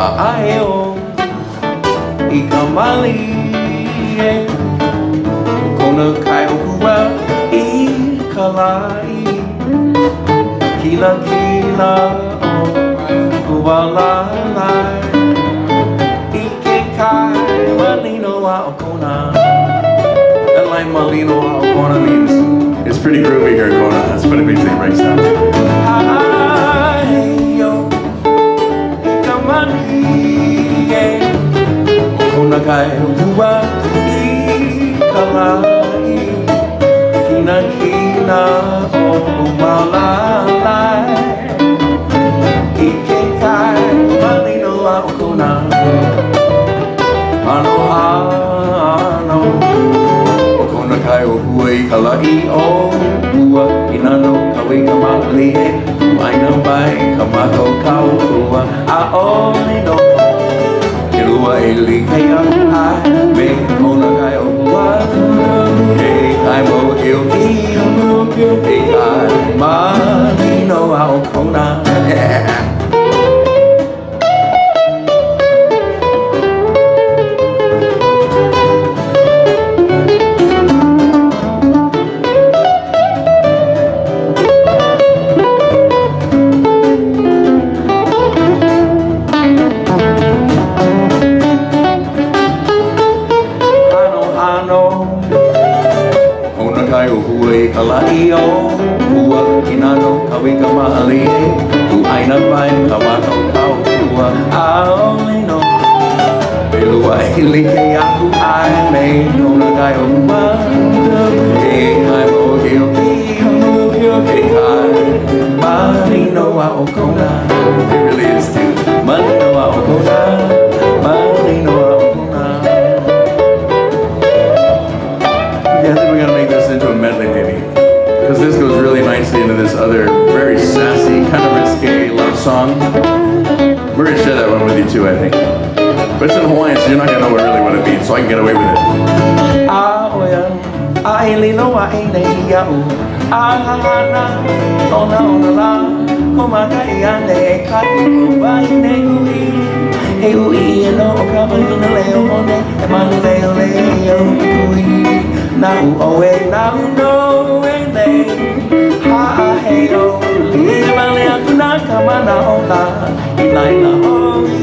Ha'aeo I ka mali e Kona kai okua I ka lai Kila kila o walalai I ke kai malino a Kona. That line malino a Kona means it's pretty groovy here in Kona. That's what it basically breaks down. Ha'aeo I ka mali e Kona kai okua I ka lai Kina kina o walalai I ke kai malino a Kona. Ano ano o Kona kai o hua I ka lai o hua I nano kawi ka mali e Aina mai ka mako kau hua A ole no Ke lua e li kei a ai Me Kona kai o hua E kai mo io ki E kai malino a o Kona. Kona kai o hua I ka lai o hua I nano kawi ka mali e Tu aina mai ka wako kau hua A ole no E lua e li ke aku ai me Kona kai o hua E kai mo hio ki E kai malino a o Kona. It really is too. Malino a o Kona. Malino a o Kona. Yeah, I think we're gonna make this into a medley maybe. Because this goes really nicely into this other very sassy, kind of risque love song. We're gonna share that one with you too, I think. But it's in Hawaiian, so you're not gonna know really what it means, so I can get away with it. Now oh now no ha'aeo Lima lea kuna kamana o la Ilaina hoi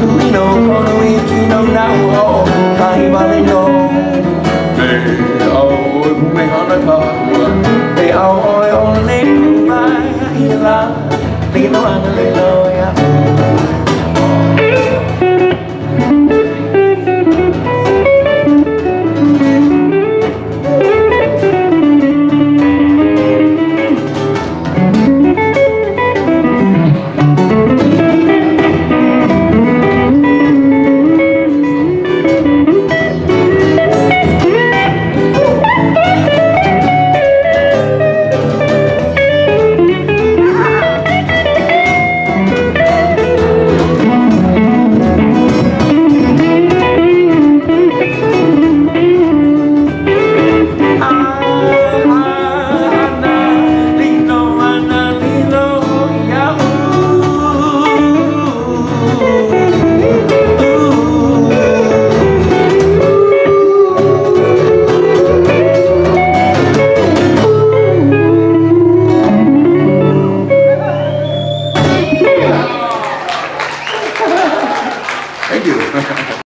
Uino kono I kino now o Kahi wale no Me au me hana kahua Me au oi o le kumai Ila Lino ana lelo ya